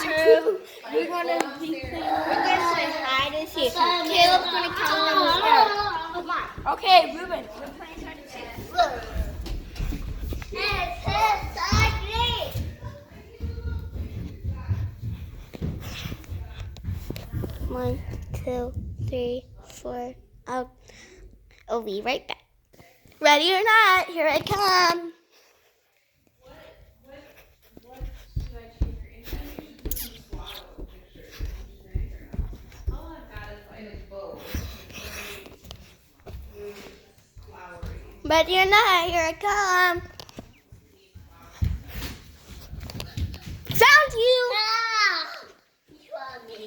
true. We're gonna play hide and seek. Caleb's gonna count them down. Come on. Okay, Ruben. We're playing hide and seek. Look. One, two, three, four. I'll be right back. Ready or not, here I come. What should I change your Instagram? All I've got is like a bow. Ready or not, here I come. Found you. You found me.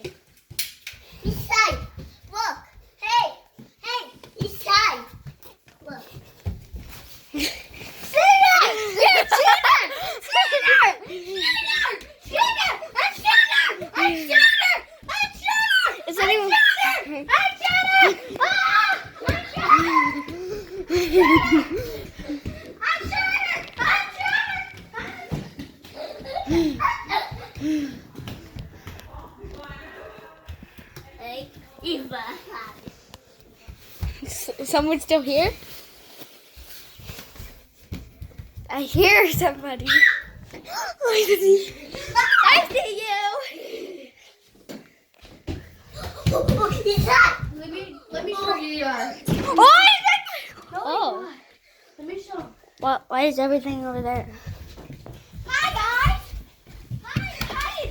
This side. Look. Hey. This side. Look. Cheater! You're a cheater! Cheater! I'm shooter! Is anyone? I'm shooter! Is someone still here? I hear somebody. I see you. He's that? Let me show you yours. Oh. Let me show. Why is everything over there? Hi guys. Hi. How you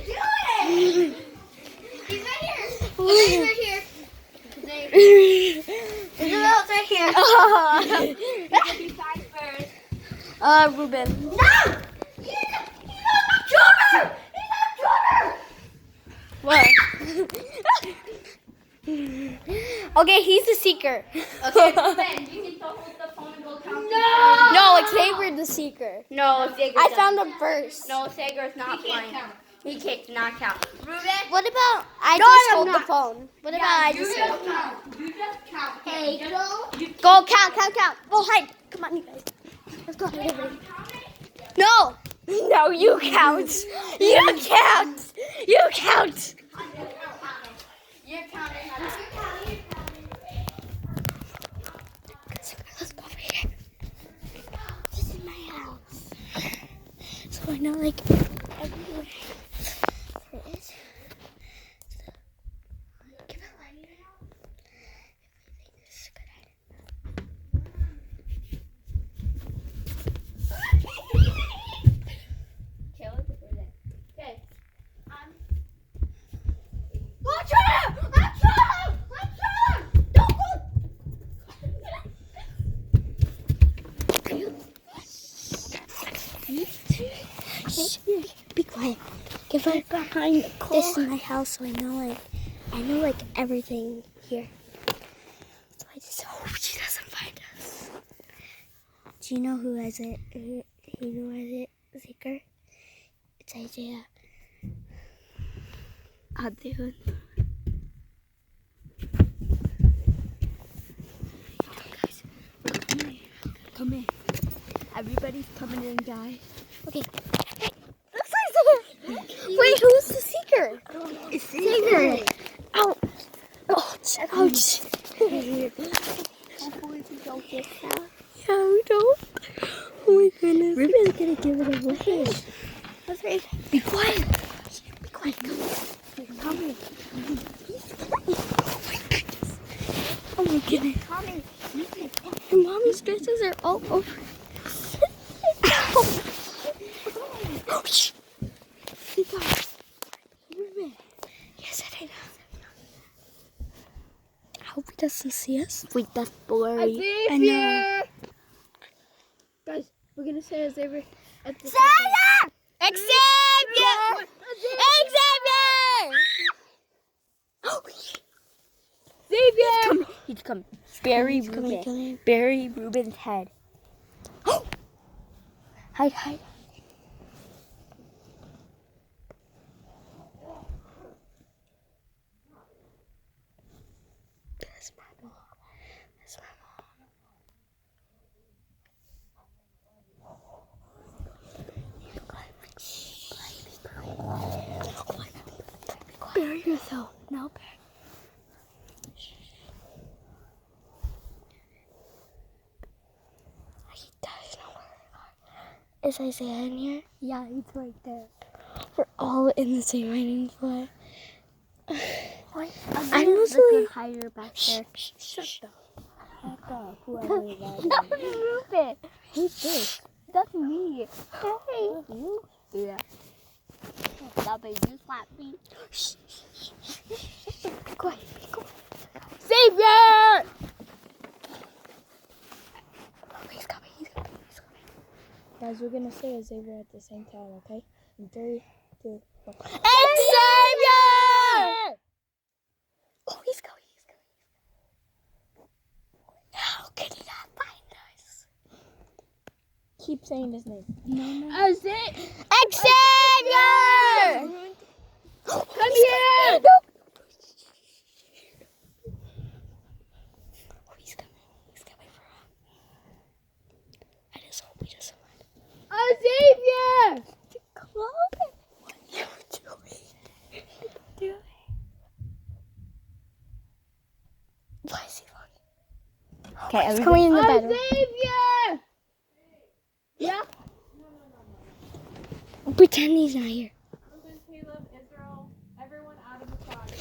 doing? He's right here. He's right here. Isabel's right here. Ruben. No! He's a intruder! He's an intruder! What? Okay, he's the seeker. Okay, Ben, you need to hold the phone and go count. No, Xavier the seeker. No, Sager. I found him first. No, Sager's not playing. He can't count. Ruben. What about I No, just I'm hold the not. phone? What about I You just just hold? count. You just count. Hey, go. Go count. We'll hide. Come on, you guys. Let's go hide everybody. No, you count. You count. You're counting. Let's go over here. This is my house. So I know like everywhere there is. So, give it a light. If we think this is a good idea. Okay. I'm trying! Don't go! Be quiet. Give her behind this is my house, so I know everything here. So I just hope she doesn't find us. Do you know who has it? Who has it? Seeker? It's Isaiah. Dude. Guys, come here. Everybody's coming in, guys. Okay. Hey, looks like someone. Wait, who's the seeker? It's Seeker. Ow. Ouch. Ouch. Hopefully we don't get that. Yeah, we don't. Oh my goodness. Ruben's gonna give it away. That's right. Be quiet. Be quiet. Come here. Oh my goodness. Your mommy's dresses are all over. Oh, shh. Yes, I know. I hope he doesn't see us. Wait, that's blurry. I know. Guys, we're gonna say Xavier at the Xavier! Xavier! Xavier! He's coming. Bury Ruben. Bury Ruben's head. Hide. That's my mom. You go quiet. hurt yourself. No, Bear. He does know where we are. Is Isaiah in here? Yeah, he's right there. We're all in the same hiding spot. I'm the hider back there. Shut the Heck up, whoever that is. Don't move it. Who's this? That's me. Hey. You? Yeah. Stop it. You slap me. Be quiet. Be quiet. Savior! Oh, he's coming. He's coming. He's coming. Guys, we're gonna say Xavier at the same time, okay? In 3, 2, 1. Xavier! Oh, he's coming. He's coming. How can he not find us? Keep saying his name. No. Xavier! Come here! No. Oh, he's coming. He's coming for him. I just hope he doesn't mind. Xavier! Come on. What are you doing? Why is he looking? Okay, he's coming in the bedroom. Xavier! Yeah? Pretend he's not here. Caleb, Israel, everyone out of the closet.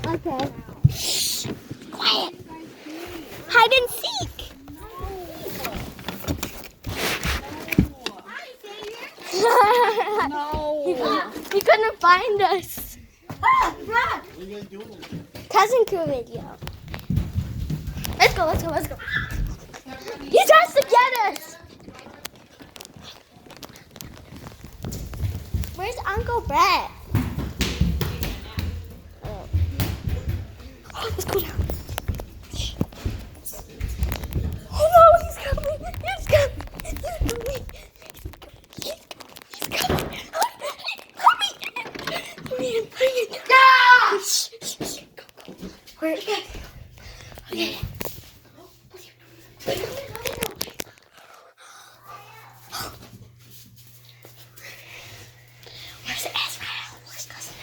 Okay. Shh. Quiet. Hide and seek. No. He couldn't find us. What are you guys doing? Cousin Crew video. Let's go, let's go, let's go. He tries to get us. Where's Uncle Brett? Oh, let's go down. Oh no, he's coming. He's coming. He's coming. He's coming. Hurry in. Hurry in. No! Shh, shh, shh. Go, go. Where? Okay. Where's Israel? Where's cousin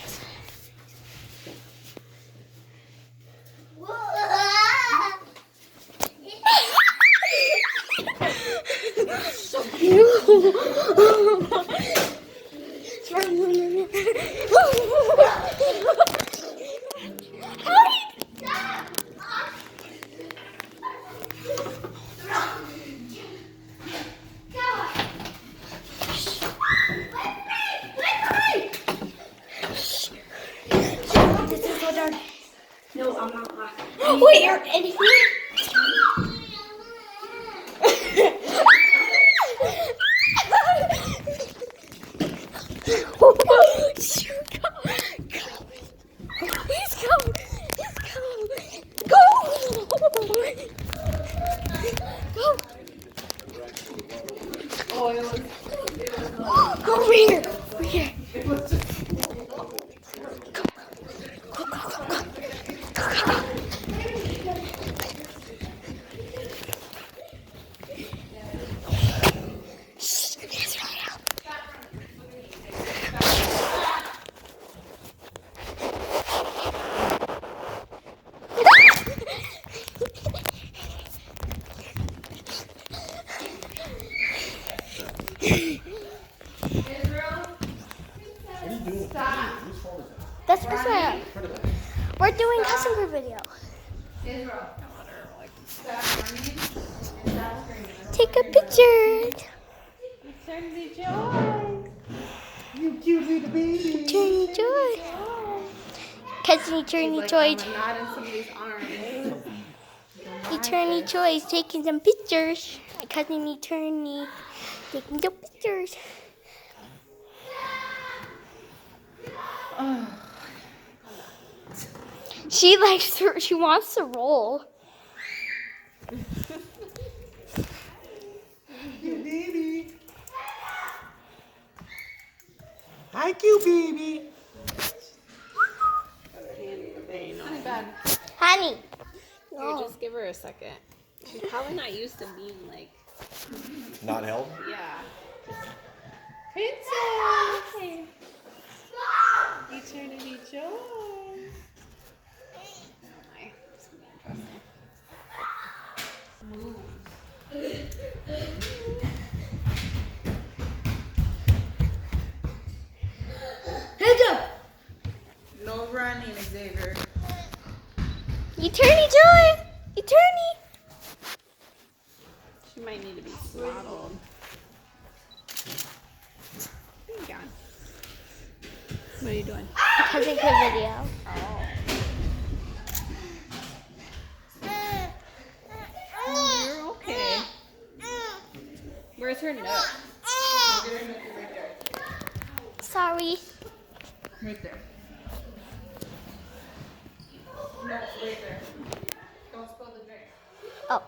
No, I'm not laughing. Wait, you're in here? He's coming. He's coming. Go. Go. Go over here. Over here. Go. Go, go, go, go. Go, go, go. Shh, it's right out. What are you doing? Whose fault is that? That's Israel. We're doing cousin group video. Take a picture. You cute little baby. Eternity joy. Cousin Eternity joy. Not in somebody's arms. Eternity joy is taking some pictures. Cousin Eternity taking some pictures. She likes to, she wants to roll. You baby. Hi, cute baby. Honey bad. Honey. Here, No. just give her a second. She's probably not used to being like, Not held? yeah. Princess! Maternity joy. Hands up! No running, Xavier. Eternity joy! Eternity! She might need to be swaddled. Where you going? What are you doing? Cousin Kid video. Oh, you're okay. Where's her nut? Sorry. Right there. No, right there. Don't spill the drink. Oh.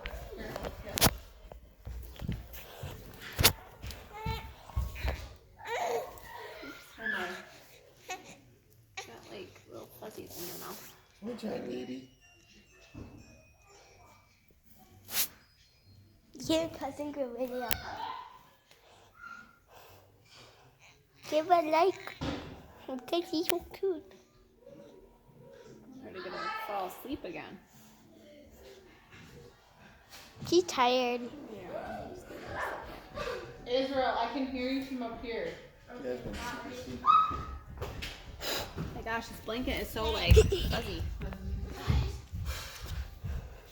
Got like little fuzzies in your mouth. What's that, baby? Your Cousin Kid video. Give a like. Because he's so cute. Are they gonna fall asleep again? She's tired. Yeah. Israel, I can hear you from up here. Jasmine, super sleep. My gosh, this blanket is so like fuzzy.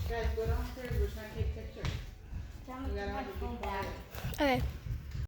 Guys, go downstairs. We're trying to take pictures. We gotta have it be quiet. Okay.